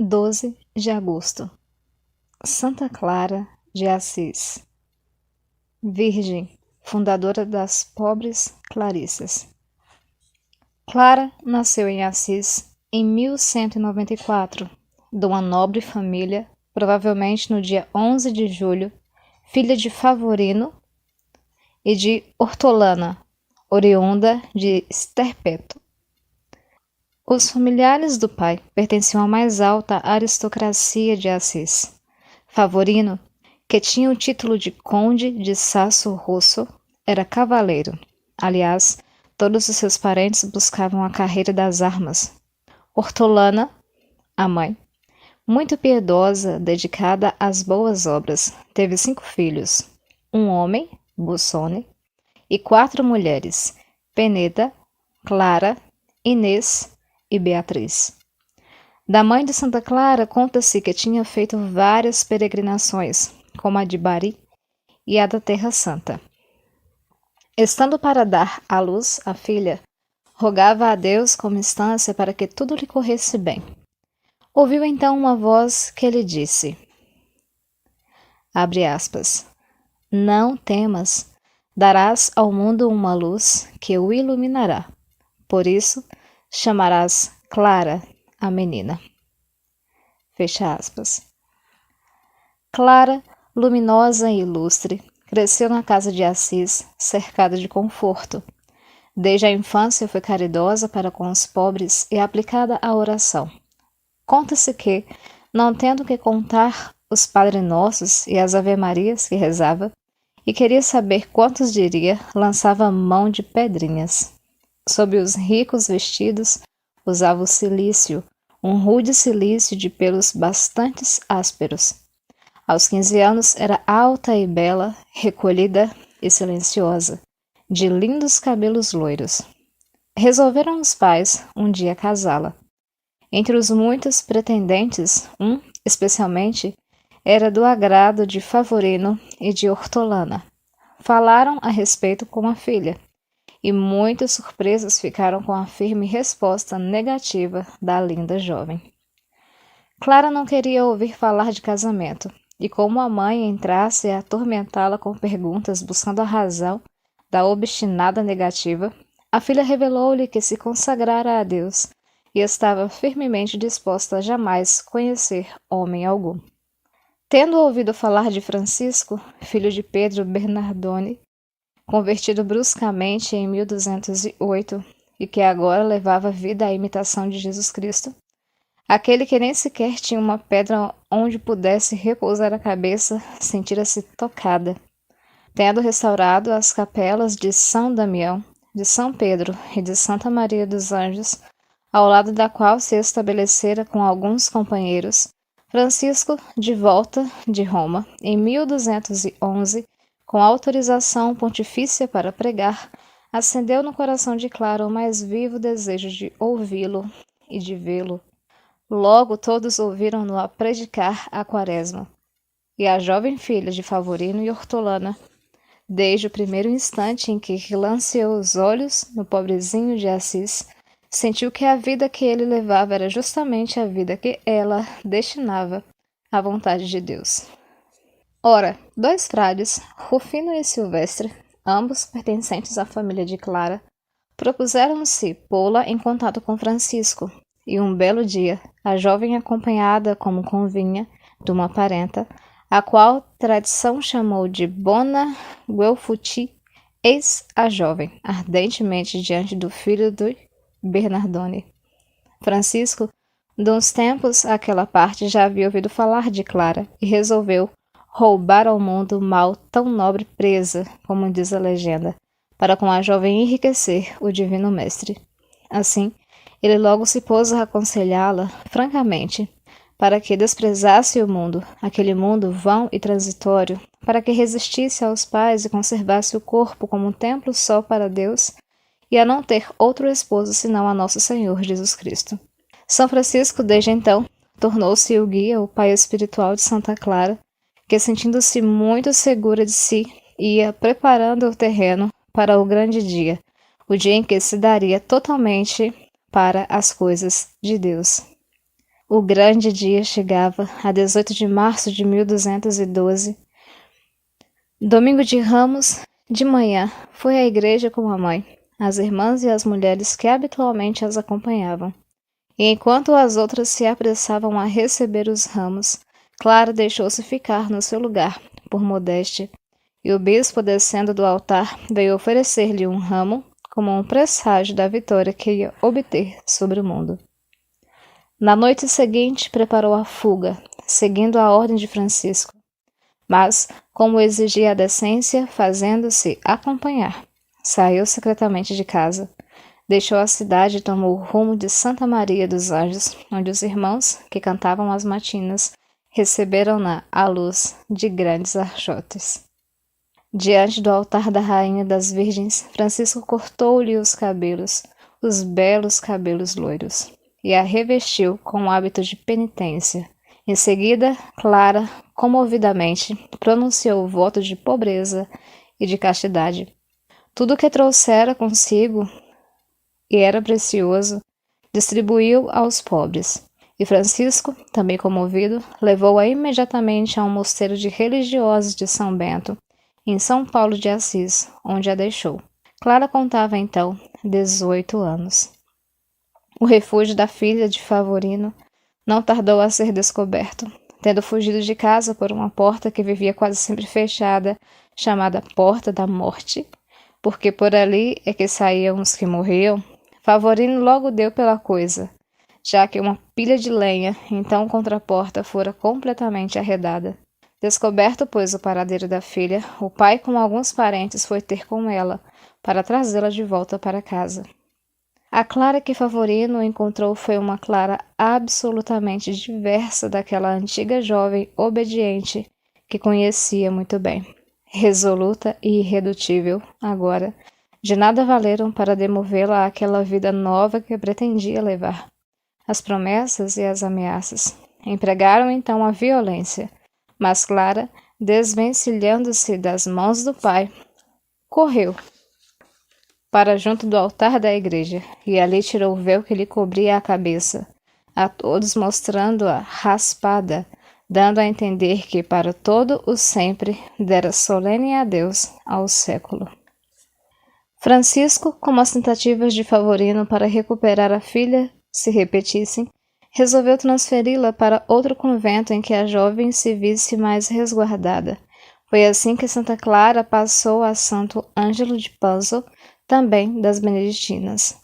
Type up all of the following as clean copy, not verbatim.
12 de agosto. Santa Clara de Assis, Virgem, fundadora das pobres Clarissas. Clara nasceu em Assis em 1194, de uma nobre família, provavelmente no dia 11 de julho, filha de Favorino e de Hortolana, oriunda de Sterpeto. Os familiares do pai pertenciam à mais alta aristocracia de Assis. Favorino, que tinha o título de Conde de Sasso Rosso, era cavaleiro. Aliás, todos os seus parentes buscavam a carreira das armas. Hortolana, a mãe, muito piedosa, dedicada às boas obras, teve 5 filhos, um homem, Busone, e 4 mulheres, Peneda, Clara, Inês e Beatriz. Da mãe de Santa Clara, conta-se que tinha feito várias peregrinações, como a de Bari e a da Terra Santa. Estando para dar à luz a filha, rogava a Deus como instância para que tudo lhe corresse bem. Ouviu então uma voz que lhe disse, abre aspas, não temas, darás ao mundo uma luz que o iluminará. Por isso, chamarás Clara a menina. Fecha aspas. Clara, luminosa e ilustre, cresceu na casa de Assis, cercada de conforto. Desde a infância foi caridosa para com os pobres e aplicada à oração. Conta-se que, não tendo que contar os Padre Nossos e as Ave-Marias que rezava, e queria saber quantos diria, lançava mão de pedrinhas. Sob os ricos vestidos, usava o cilício, um rude cilício de pelos bastante ásperos. Aos 15 anos era alta e bela, recolhida e silenciosa, de lindos cabelos loiros. Resolveram os pais um dia casá-la. Entre os muitos pretendentes, um, especialmente, era do agrado de Favorino e de Hortolana. Falaram a respeito com a filha, e muitos surpresos ficaram com a firme resposta negativa da linda jovem. Clara não queria ouvir falar de casamento, e como a mãe entrasse a atormentá-la com perguntas buscando a razão da obstinada negativa, a filha revelou-lhe que se consagrara a Deus e estava firmemente disposta a jamais conhecer homem algum. Tendo ouvido falar de Francisco, filho de Pedro Bernardone, convertido bruscamente em 1208 e que agora levava vida à imitação de Jesus Cristo, aquele que nem sequer tinha uma pedra onde pudesse repousar a cabeça, sentira-se tocada. Tendo restaurado as capelas de São Damião, de São Pedro e de Santa Maria dos Anjos, ao lado da qual se estabelecera com alguns companheiros, Francisco, de volta de Roma, em 1211, com autorização pontifícia para pregar, acendeu no coração de Clara o mais vivo desejo de ouvi-lo e de vê-lo. Logo todos ouviram-no a predicar a quaresma. E a jovem filha de Favorino e Hortolana, desde o primeiro instante em que lanceou os olhos no pobrezinho de Assis, sentiu que a vida que ele levava era justamente a vida que ela destinava à vontade de Deus. Ora, 2 frades, Rufino e Silvestre, ambos pertencentes à família de Clara, propuseram-se pô-la em contato com Francisco, e um belo dia, a jovem acompanhada, como convinha, de uma parenta, a qual tradição chamou de Bona Guelfuti, eis a jovem, ardentemente diante do filho do Bernardone. Francisco, de uns tempos àquela parte, já havia ouvido falar de Clara e resolveu roubar ao mundo mal tão nobre presa, como diz a legenda, para com a jovem enriquecer o divino mestre. Assim, ele logo se pôs a aconselhá-la francamente, para que desprezasse o mundo, aquele mundo vão e transitório, para que resistisse aos pais e conservasse o corpo como um templo só para Deus, e a não ter outro esposo senão a nosso Senhor Jesus Cristo. São Francisco, desde então, tornou-se o guia, o pai espiritual de Santa Clara, que, sentindo-se muito segura de si, ia preparando o terreno para o grande dia, o dia em que se daria totalmente para as coisas de Deus. O grande dia chegava, a 18 de março de 1212. Domingo de Ramos, de manhã, foi à igreja com a mãe, as irmãs e as mulheres que habitualmente as acompanhavam. E enquanto as outras se apressavam a receber os ramos, Clara deixou-se ficar no seu lugar, por modéstia, e o bispo, descendo do altar, veio oferecer-lhe um ramo como um presságio da vitória que ia obter sobre o mundo. Na noite seguinte, preparou a fuga, seguindo a ordem de Francisco, mas, como exigia a decência, fazendo-se acompanhar, saiu secretamente de casa, deixou a cidade e tomou o rumo de Santa Maria dos Anjos, onde os irmãos, que cantavam as matinas, receberam-na à luz de grandes archotes. Diante do altar da Rainha das Virgens, Francisco cortou-lhe os belos cabelos loiros, e a revestiu com o hábito de penitência. Em seguida, Clara, comovidamente, pronunciou o voto de pobreza e de castidade. Tudo o que trouxera consigo e era precioso, distribuiu aos pobres. E Francisco, também comovido, levou-a imediatamente a um mosteiro de religiosos de São Bento, em São Paulo de Assis, onde a deixou. Clara contava então 18 anos. O refúgio da filha de Favorino não tardou a ser descoberto, tendo fugido de casa por uma porta que vivia quase sempre fechada, chamada Porta da Morte, porque por ali é que saíam os que morriam. Favorino logo deu pela coisa, já que uma pilha de lenha, então contra a porta, fora completamente arredada. Descoberto, pois, o paradeiro da filha, o pai com alguns parentes foi ter com ela, para trazê-la de volta para casa. A Clara que Favorino encontrou foi uma Clara absolutamente diversa daquela antiga jovem obediente que conhecia muito bem. Resoluta e irredutível, agora, de nada valeram para demovê-la àquela vida nova que pretendia levar. As promessas e as ameaças empregaram então a violência, mas Clara, desvencilhando-se das mãos do pai, correu para junto do altar da igreja, e ali tirou o véu que lhe cobria a cabeça, a todos mostrando-a raspada, dando a entender que para todo o sempre dera solene adeus ao século. Francisco, como as tentativas de Favorino para recuperar a filha se repetissem, resolveu transferi-la para outro convento em que a jovem se visse mais resguardada. Foi assim que Santa Clara passou a Santo Ângelo de Panzo, também das beneditinas.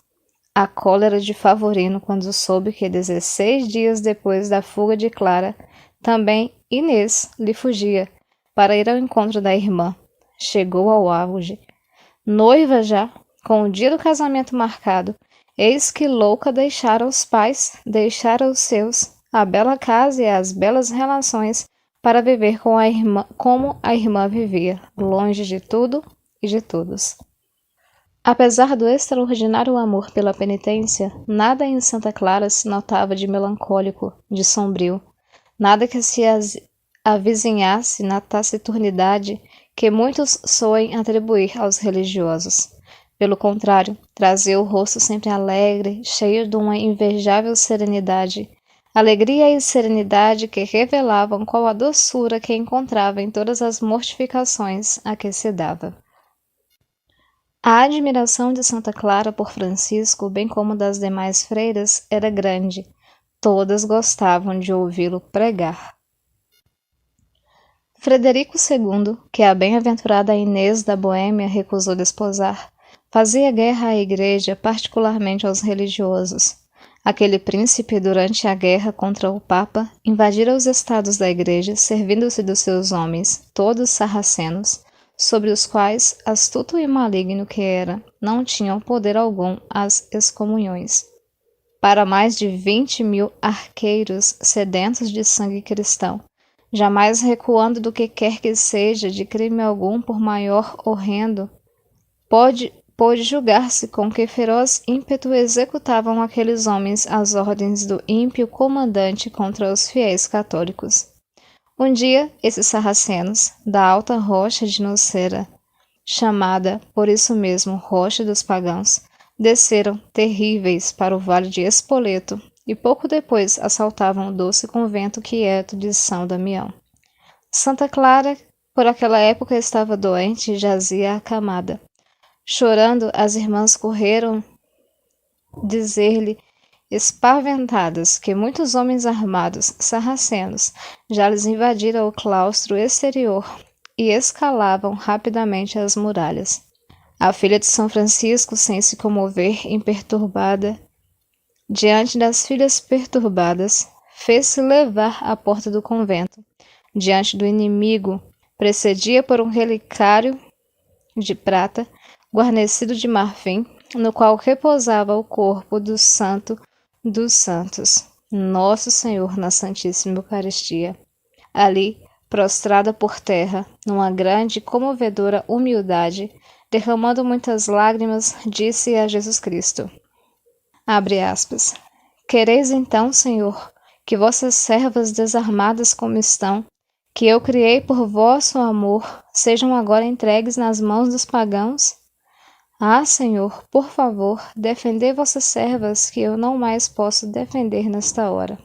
A cólera de Favorino quando soube que 16 dias depois da fuga de Clara, também Inês lhe fugia, para ir ao encontro da irmã. Chegou ao auge. Noiva já, com o dia do casamento marcado, eis que louca deixara os pais, deixara os seus, a bela casa e as belas relações, para viver com a irmã, como a irmã vivia, longe de tudo e de todos. Apesar do extraordinário amor pela penitência, nada em Santa Clara se notava de melancólico, de sombrio, nada que se avizinhasse na taciturnidade que muitos soem atribuir aos religiosos. Pelo contrário, trazia o rosto sempre alegre, cheio de uma invejável serenidade, alegria e serenidade que revelavam qual a doçura que encontrava em todas as mortificações a que se dava. A admiração de Santa Clara por Francisco, bem como das demais freiras, era grande. Todas gostavam de ouvi-lo pregar. Frederico II, que a bem-aventurada Inês da Boêmia recusou desposar, fazia guerra à Igreja, particularmente aos religiosos. Aquele príncipe, durante a guerra contra o Papa, invadira os estados da Igreja, servindo-se dos seus homens, todos sarracenos, sobre os quais, astuto e maligno que era, não tinham poder algum as excomunhões. Para mais de 20.000 arqueiros sedentos de sangue cristão, jamais recuando do que quer que seja de crime algum por maior horrendo, pôde julgar-se com que feroz ímpeto executavam aqueles homens as ordens do ímpio comandante contra os fiéis católicos. Um dia, esses sarracenos, da alta rocha de Nocera, chamada por isso mesmo Rocha dos Pagãos, desceram terríveis para o vale de Espoleto e pouco depois assaltavam o doce convento quieto de São Damião. Santa Clara, por aquela época, estava doente e jazia acamada. Chorando, as irmãs correram dizer-lhe, espaventadas, que muitos homens armados, sarracenos, já lhes invadiram o claustro exterior e escalavam rapidamente as muralhas. A filha de São Francisco, sem se comover, imperturbada, diante das filhas perturbadas, fez-se levar à porta do convento. Diante do inimigo, precedia por um relicário de prata, guarnecido de marfim, no qual repousava o corpo do Santo dos Santos, Nosso Senhor na Santíssima Eucaristia. Ali, prostrada por terra, numa grande e comovedora humildade, derramando muitas lágrimas, disse a Jesus Cristo, abre aspas, quereis então, Senhor, que vossas servas desarmadas como estão, que eu criei por vosso amor, sejam agora entregues nas mãos dos pagãos? Ah, Senhor, por favor, defendei vossas servas, que eu não mais posso defender nesta hora.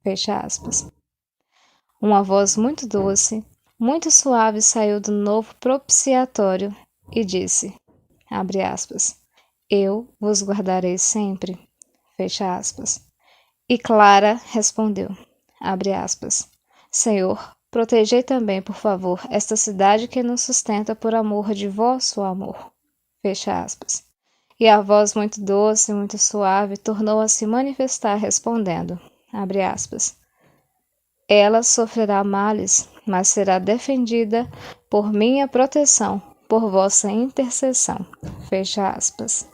Fecha aspas. Uma voz muito doce, muito suave saiu do novo propiciatório e disse, abre aspas, eu vos guardarei sempre. Fecha aspas. E Clara respondeu, abre aspas, Senhor, protegei também, por favor, esta cidade que nos sustenta por amor de vosso amor. Fecha aspas. E a voz muito doce, muito suave, tornou a se manifestar, respondendo, abre aspas, ela sofrerá males, mas será defendida por minha proteção, por vossa intercessão. Fecha aspas.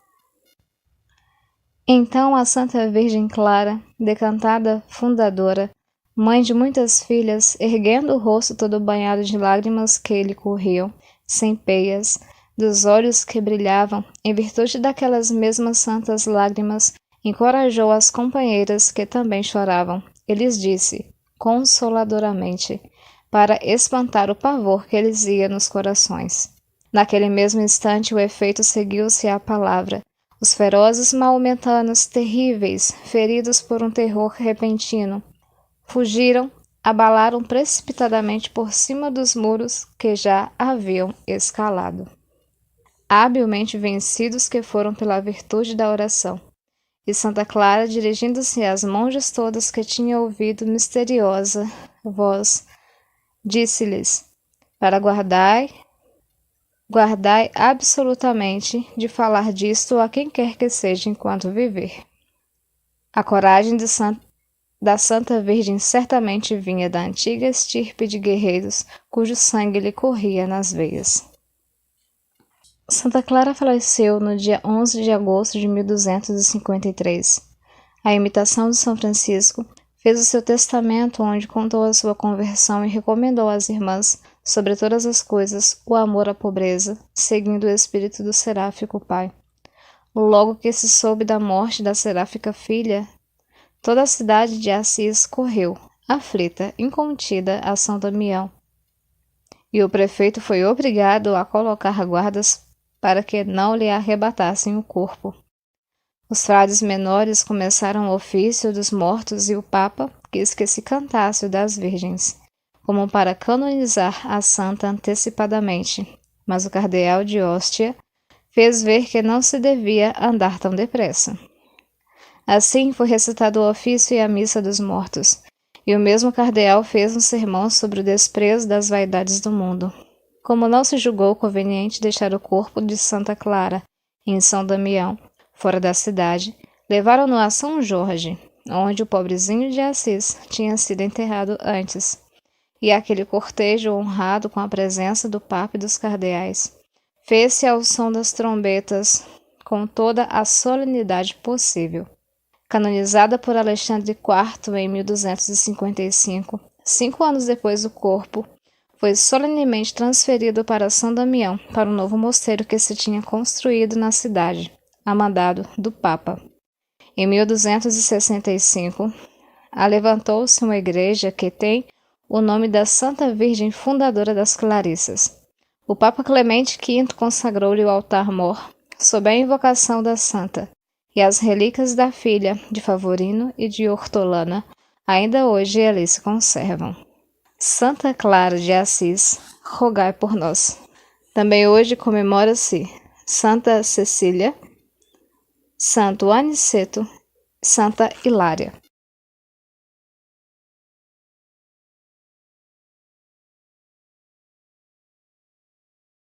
Então a Santa Virgem Clara, decantada fundadora, mãe de muitas filhas, erguendo o rosto todo banhado de lágrimas que lhe corriam, sem peias, dos olhos que brilhavam, em virtude daquelas mesmas santas lágrimas, encorajou as companheiras que também choravam, e lhes disse, consoladoramente, para espantar o pavor que lhes ia nos corações. Naquele mesmo instante o efeito seguiu-se à palavra. Os ferozes maometanos terríveis, feridos por um terror repentino, fugiram, abalaram precipitadamente por cima dos muros que já haviam escalado. Habilmente vencidos que foram pela virtude da oração. E Santa Clara, dirigindo-se às monjas todas que tinham ouvido misteriosa voz, disse-lhes, para guardai absolutamente de falar disto a quem quer que seja enquanto viver. A coragem da Santa Virgem certamente vinha da antiga estirpe de guerreiros cujo sangue lhe corria nas veias. Santa Clara faleceu no dia 11 de agosto de 1253. A imitação de São Francisco fez o seu testamento onde contou a sua conversão e recomendou às irmãs, sobre todas as coisas, o amor à pobreza, seguindo o espírito do seráfico pai. Logo que se soube da morte da seráfica filha, toda a cidade de Assis correu, aflita, incontida, a São Damião. E o prefeito foi obrigado a colocar guardas para que não lhe arrebatassem o corpo. Os frades menores começaram o ofício dos mortos e o Papa quis que se cantasse o das virgens, como para canonizar a santa antecipadamente, mas o cardeal de Ostia fez ver que não se devia andar tão depressa. Assim foi recitado o ofício e a missa dos mortos, e o mesmo cardeal fez um sermão sobre o desprezo das vaidades do mundo. Como não se julgou conveniente deixar o corpo de Santa Clara em São Damião, fora da cidade, levaram-no a São Jorge, onde o pobrezinho de Assis tinha sido enterrado antes, e aquele cortejo honrado com a presença do Papa e dos cardeais fez-se ao som das trombetas com toda a solenidade possível. Canonizada por Alexandre IV em 1255, 5 anos depois o corpo foi solenemente transferido para São Damião, para o novo mosteiro que se tinha construído na cidade, a mandado do Papa. Em 1265, alevantou-se uma igreja que tem o nome da Santa Virgem Fundadora das Clarissas. O Papa Clemente V consagrou-lhe o altar-mor, sob a invocação da santa, e as relíquias da filha de Favorino e de Hortolana ainda hoje ali se conservam. Santa Clara de Assis, rogai por nós. Também hoje comemora-se Santa Cecília, Santo Aniceto, Santa Hilária.